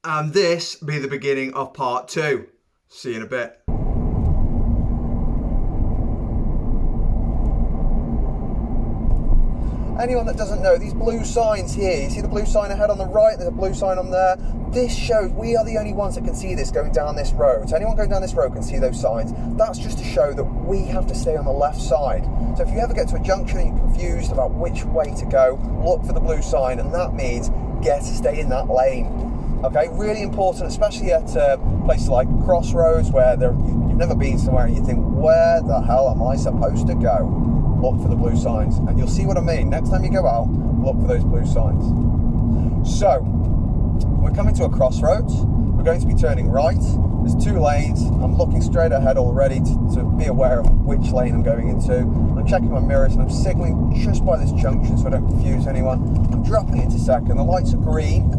And this be the beginning of part 2. See you in a bit. Anyone that doesn't know, these blue signs here, you see the blue sign ahead on the right, there's a blue sign on there. This shows we are the only ones that can see this going down this road. So anyone going down this road can see those signs. That's just to show that we have to stay on the left side. So if you ever get to a junction and you're confused about which way to go, look for the blue sign, and that means stay in that lane. Okay, really important, especially at places like crossroads where you've never been somewhere and you think, where the hell am I supposed to go? Look for the blue signs, and you'll see what I mean. Next time you go out, look for those blue signs. So, we're coming to a crossroads. We're going to be turning right. There's 2 lanes. I'm looking straight ahead already to be aware of which lane I'm going into. I'm checking my mirrors and I'm signalling just by this junction so I don't confuse anyone. I'm dropping into second. The lights are green.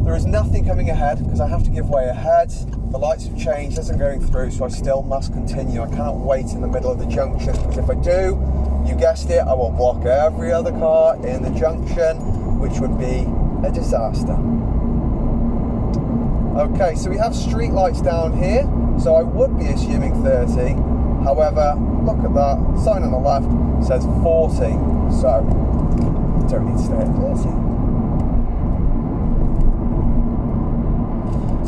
There is nothing coming ahead because I have to give way ahead. The lights have changed as I'm going through, so I still must continue. I cannot wait in the middle of the junction, because if I do, you guessed it, I will block every other car in the junction, which would be a disaster. Okay, so we have street lights down here, so I would be assuming 30. However, look at that, sign on the left says 40, so I don't need to stay at 30.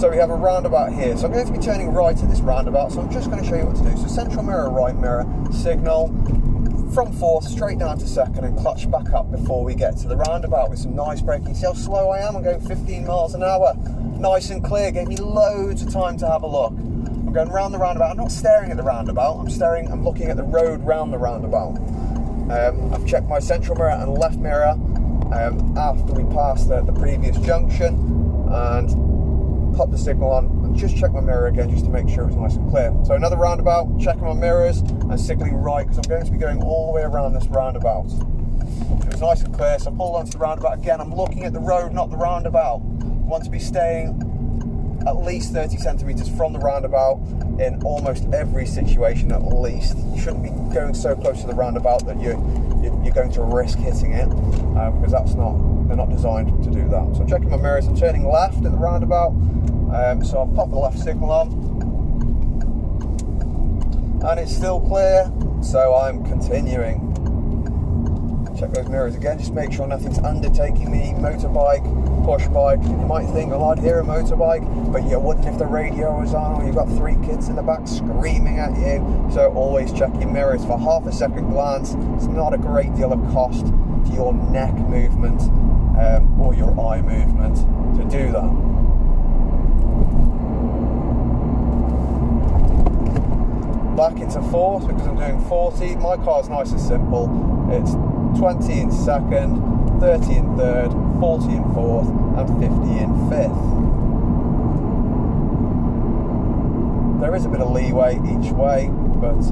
So we have a roundabout here. So I'm going to be turning right at this roundabout. So I'm just going to show you what to do. So central mirror, right mirror, signal from 4th straight down to 2nd and clutch back up before we get to the roundabout with some nice braking. See how slow I am? I'm going 15 miles an hour. Nice and clear. Gave me loads of time to have a look. I'm going round the roundabout. I'm not staring at the roundabout. I'm looking at the road round the roundabout. I've checked my central mirror and left mirror after we passed the previous junction, and pop the signal on and just check my mirror again just to make sure it's nice and clear. So another roundabout, checking my mirrors and signaling right because I'm going to be going all the way around this roundabout. It was nice and clear, so I pulled onto the roundabout again. I'm looking at the road, not the roundabout. I want to be staying at least 30 centimetres from the roundabout in almost every situation at least. You shouldn't be going so close to the roundabout that you're going to risk hitting it because they're not designed to do that. So I'm checking my mirrors, I'm turning left at the roundabout, so I'll pop the left signal on and it's still clear, so I'm continuing. Check those mirrors again, just make sure nothing's undertaking me. Motorbike, push bike, and you might think, well, I'd hear a motorbike, but you wouldn't if the radio was on or you've got 3 kids in the back screaming at you. So always check your mirrors for half a second glance. It's not a great deal of cost to your neck movement or your eye movement to do that. Back into 4th because I'm doing 40. My car's nice and simple. It's 20 in 2nd, 30 in 3rd, 40 in 4th, and 50 in 5th. There is a bit of leeway each way, but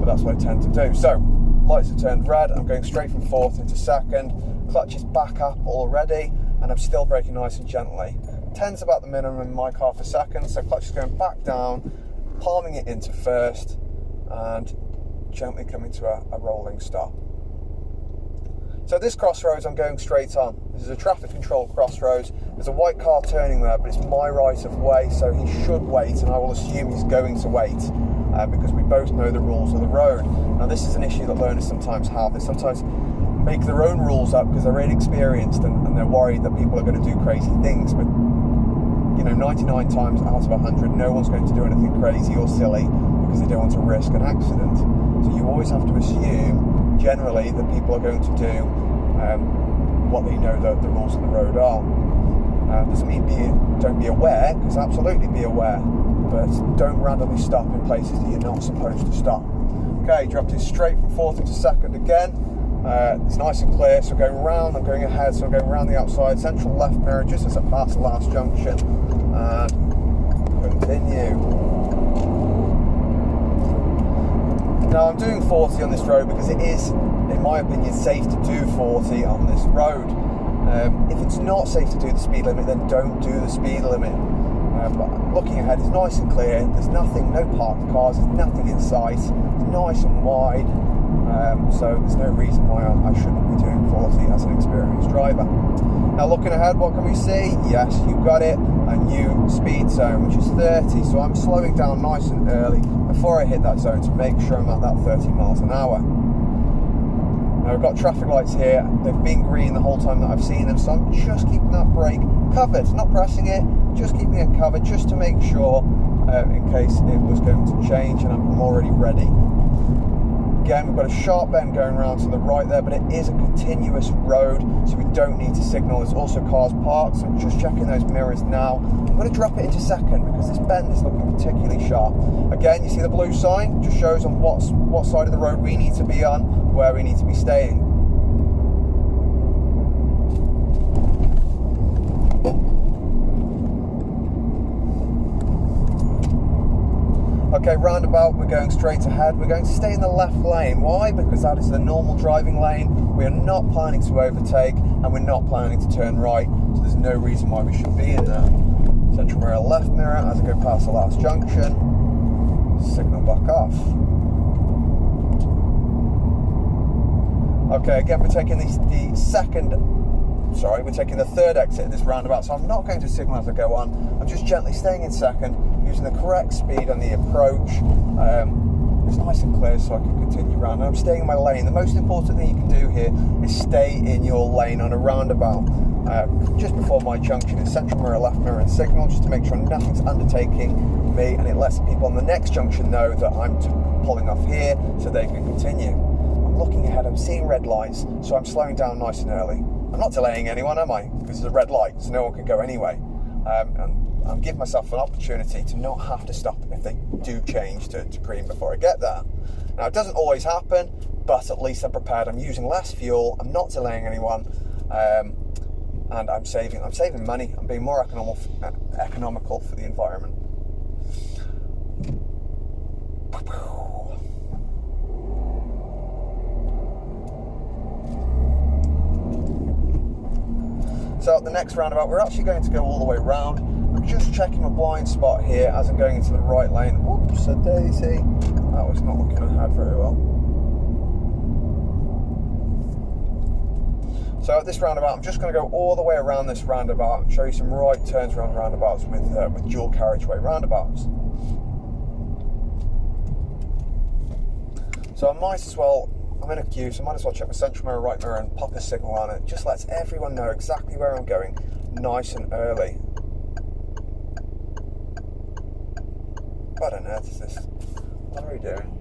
that's what I tend to do. So, lights have turned red. I'm going straight from 4th into 2nd. Clutch is back up already, and I'm still braking nice and gently. 10's about the minimum in my car for 2nd, so clutch is going back down, palming it into 1st, and gently coming to a rolling stop. So this crossroads I'm going straight on. This is a traffic control crossroads. There's a white car turning there, but it's my right of way, so he should wait, and I will assume he's going to wait because we both know the rules of the road. Now this is an issue that learners sometimes have. They sometimes make their own rules up because they're inexperienced and they're worried that people are going to do crazy things, but 99 times out of 100, no one's going to do anything crazy or silly because they don't want to risk an accident. So you always have to assume, generally, that people are going to do what they know that the rules of the road are. Doesn't mean don't be aware, because absolutely be aware, but don't randomly stop in places that you're not supposed to stop. Okay, dropped it straight from 4th into 2nd again. It's nice and clear, so going round, I'm going ahead, so I'm going around the outside, central left mirror just as I pass the last junction, and continue. Now I'm doing 40 on this road because it is, in my opinion, safe to do 40 on this road. If it's not safe to do the speed limit, then don't do the speed limit. But looking ahead, it's nice and clear, there's nothing, no parked cars, there's nothing in sight, it's nice and wide. So there's no reason why I shouldn't be doing 40 as an experienced driver. Now looking ahead, what can we see? Yes, you've got it, a new speed zone, which is 30. So I'm slowing down nice and early before I hit that zone to make sure I'm at that 30 miles an hour. Now we've got traffic lights here. They've been green the whole time that I've seen them, so I'm just keeping that brake covered, not pressing it, just keeping it covered, just to make sure in case it was going to change, and I'm already ready. Again, we've got a sharp bend going around to the right there, but it is a continuous road, so we don't need to signal. There's also cars parked, so I'm just checking those mirrors now. I'm going to drop it into second because this bend is looking particularly sharp. Again, you see the blue sign, just shows on what side of the road we need to be on, where we need to be staying. Okay, roundabout, we're going straight ahead. We're going to stay in the left lane. Why? Because that is the normal driving lane. We are not planning to overtake, and we're not planning to turn right, so there's no reason why we should be in there. Central mirror, left mirror, as I go past the last junction. Signal back off. Okay, again, we're taking we're taking the third exit in this roundabout, so I'm not going to signal as I go on. I'm just gently staying in second, using the correct speed on the approach. It's nice and clear so I can continue round. And I'm staying in my lane. The most important thing you can do here is stay in your lane on a roundabout. Just before my junction is central mirror, left mirror and signal, just to make sure nothing's undertaking me, and it lets the people on the next junction know that I'm pulling off here so they can continue. I'm looking ahead, I'm seeing red lights, so I'm slowing down nice and early. I'm not delaying anyone, am I? Because there's a red light, so no one can go anyway. And I'm giving myself an opportunity to not have to stop if they do change to green before I get there. Now, it doesn't always happen, but at least I'm prepared. I'm using less fuel, I'm not delaying anyone, and I'm saving money. I'm being more economical for the environment. So at the next roundabout, we're actually going to go all the way around. I'm just checking my blind spot here as I'm going into the right lane. Oops, a daisy. That was not looking ahead very well. So at this roundabout, I'm just going to go all the way around this roundabout and show you some right turns around roundabouts with dual carriageway roundabouts. So I might as well, I'm in a queue, so I might as well check my central mirror, right mirror and pop a signal on it. Just lets everyone know exactly where I'm going nice and early. What on earth is this? What are we doing?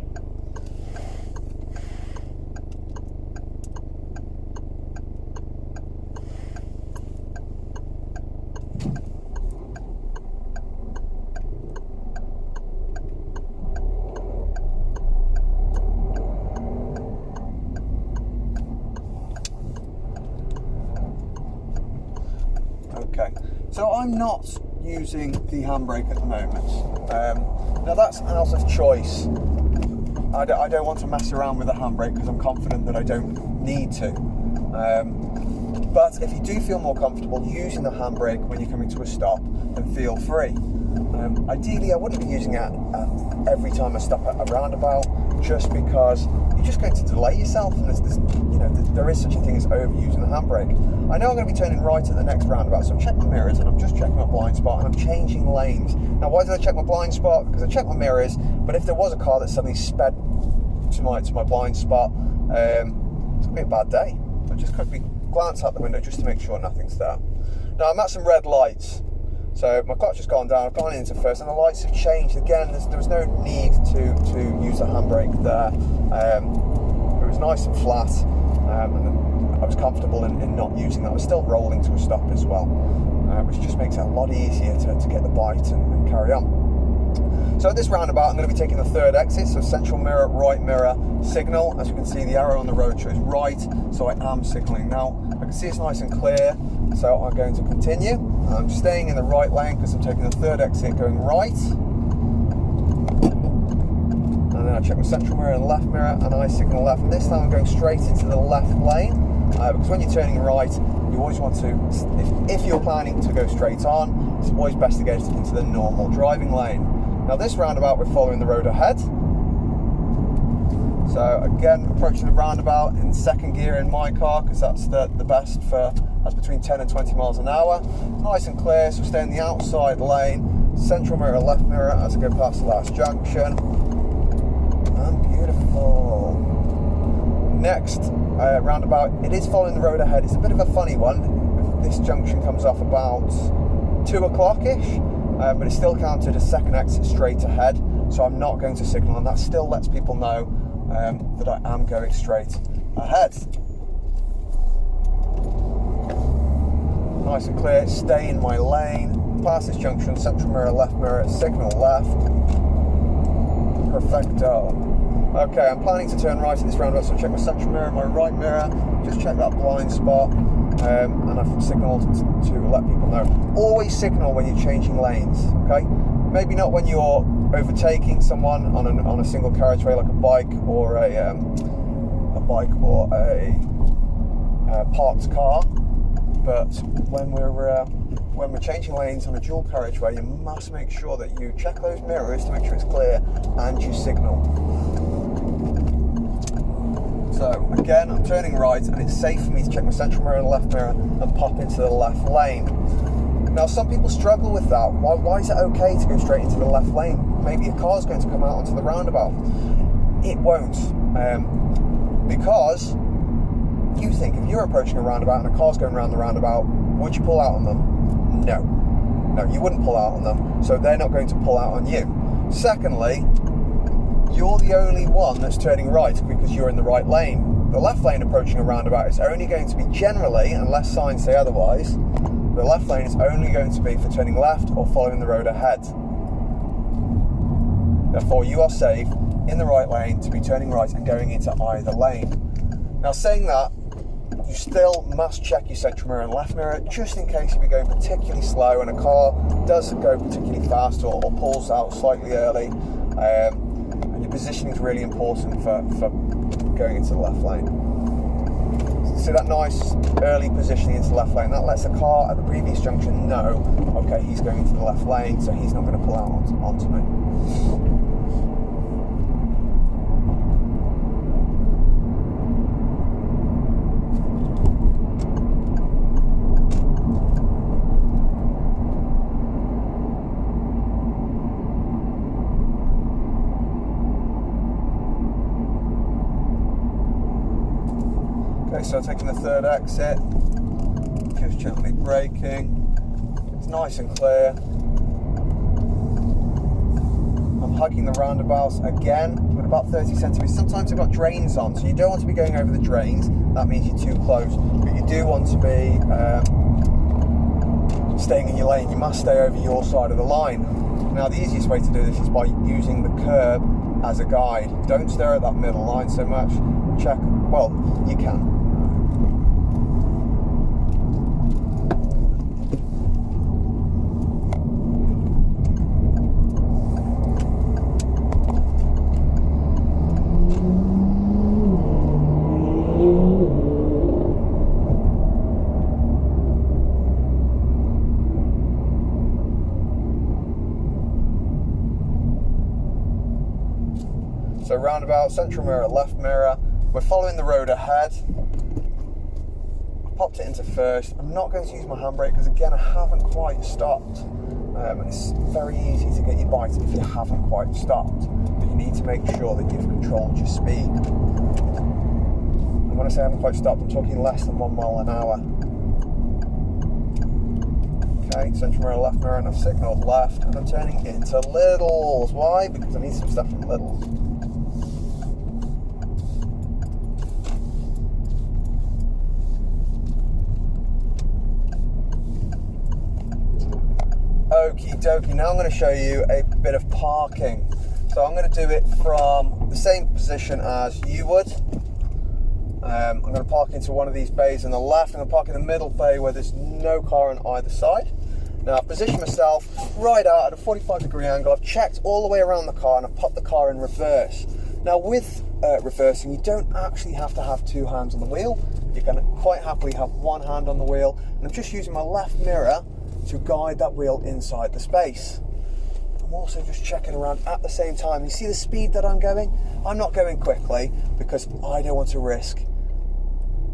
Okay, so I'm not using the handbrake at the moment. Now that's out of choice. I don't want to mess around with the handbrake because I'm confident that I don't need to. But if you do feel more comfortable using the handbrake when you're coming to a stop, then feel free. Ideally, I wouldn't be using it every time I stop at a roundabout, just because you're just going to delay yourself, and there is such a thing as overusing the handbrake. I know I'm going to be turning right at the next roundabout, so I'm checking my mirrors and I'm just checking my blind spot and I'm changing lanes. Now, why did I check my blind spot? Because I checked my mirrors, but if there was a car that suddenly sped to my blind spot, it's going to be a bad day. I just quickly glance out the window just to make sure nothing's there. Now, I'm at some red lights. So my clutch has gone down, I've gone into first, and the lights have changed. Again, there was no need to use the handbrake there. It was nice and flat, and I was comfortable in not using that. I was still rolling to a stop as well, which just makes it a lot easier to get the bite and carry on. So at this roundabout, I'm going to be taking the third exit, so central mirror, right mirror, signal. As you can see, the arrow on the road shows right, so I am signalling now. I can see it's nice and clear, so I'm going to continue. I'm staying in the right lane because I'm taking the third exit going right. And then I check my central mirror and left mirror, and I signal left. And this time I'm going straight into the left lane, because when you're turning right, you always want to, if you're planning to go straight on, it's always best to get into the normal driving lane. Now this roundabout, we're following the road ahead. So So again, approaching the roundabout in second gear in my car, because that's the best for, that's between 10 and 20 miles an hour. It's nice and clear, so stay in the outside lane. Central mirror, left mirror as I go past the last junction. And beautiful. Next roundabout, it is following the road ahead. It's a bit of a funny one. This junction comes off about 2 o'clock-ish, but it's still counted as second exit straight ahead, so I'm not going to signal, and that still lets people know that I am going straight ahead. Nice and clear, stay in my lane, past this junction, central mirror, left mirror, signal left. Perfecto. Okay, I'm planning to turn right at this roundabout, so check my central mirror, my right mirror, just check that blind spot, and I've signalled to let people know. Always signal when you're changing lanes, okay? Maybe not when you're overtaking someone on a single carriageway like a bike or a parked car, but when we're changing lanes on a dual carriageway, you must make sure that you check those mirrors to make sure it's clear and you signal. So again, I'm turning right, and it's safe for me to check my central mirror and left mirror and pop into the left lane. Now, some people struggle with that. Why is it okay to go straight into the left lane? Maybe a car's going to come out onto the roundabout. It won't, because you think if you're approaching a roundabout and a car's going around the roundabout, would you pull out on them? No, you wouldn't pull out on them, so they're not going to pull out on you. Secondly, you're the only one that's turning right because you're in the right lane. The left lane approaching a roundabout is only going to be generally, unless signs say otherwise, the left lane is only going to be for turning left or following the road ahead. Therefore, you are safe in the right lane to be turning right and going into either lane. Now, saying that, you still must check your central mirror and left mirror, just in case you be going particularly slow and a car does go particularly fast or pulls out slightly early. And your positioning is really important for going into the left lane. See that nice early positioning into the left lane? That lets the car at the previous junction know, okay, he's going into the left lane, so he's not going to pull out onto me. Okay, so taking the third exit, just gently braking. It's nice and clear. I'm hugging the roundabouts again with about 30 centimetres. Sometimes they've got drains on, so you don't want to be going over the drains. That means you're too close. But you do want to be staying in your lane. You must stay over your side of the line. Now, the easiest way to do this is by using the curb as a guide. Don't stare at that middle line so much. Check, well, you can. So roundabout, central mirror, left mirror. We're following the road ahead. Popped it into first. I'm not going to use my handbrake because, again, I haven't quite stopped. And it's very easy to get your bite if you haven't quite stopped. But you need to make sure that you've controlled your speed. And when I say I haven't quite stopped, I'm talking less than 1 mile an hour. Okay, central mirror, left mirror, and I've signalled left, and I'm turning into Littles. Why? Because I need some stuff from Littles. Okie dokie, now I'm going to show you a bit of parking. So I'm going to do it from the same position as you would. I'm going to park into one of these bays on the left. I'm going to park in the middle bay where there's no car on either side. Now I've positioned myself right out at a 45-degree angle. I've checked all the way around the car and I've popped the car in reverse. Now with reversing, you don't actually have to have two hands on the wheel. You can quite happily have one hand on the wheel. And I'm just using my left mirror to guide that wheel inside the space. I'm also just checking around at the same time. You see the speed that I'm going? I'm not going quickly because I don't want to risk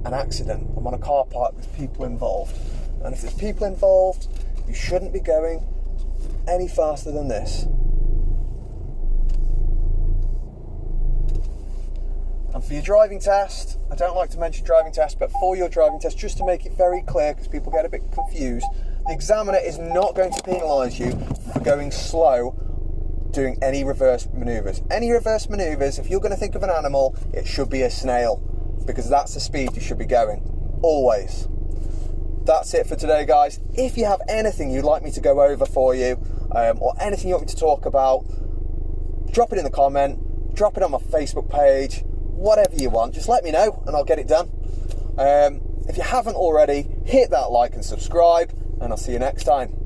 an accident. I'm on a car park with people involved. And if there's people involved, you shouldn't be going any faster than this. And for your driving test, I don't like to mention driving test, but for your driving test, just to make it very clear, because people get a bit confused, the examiner is not going to penalise you for going slow doing any reverse manoeuvres. Any reverse manoeuvres, if you're going to think of an animal, it should be a snail, because that's the speed you should be going, always. That's it for today, guys. If you have anything you'd like me to go over for you, or anything you want me to talk about, drop it in the comment, drop it on my Facebook page, whatever you want, just let me know and I'll get it done. If you haven't already, hit that like and subscribe, and I'll see you next time.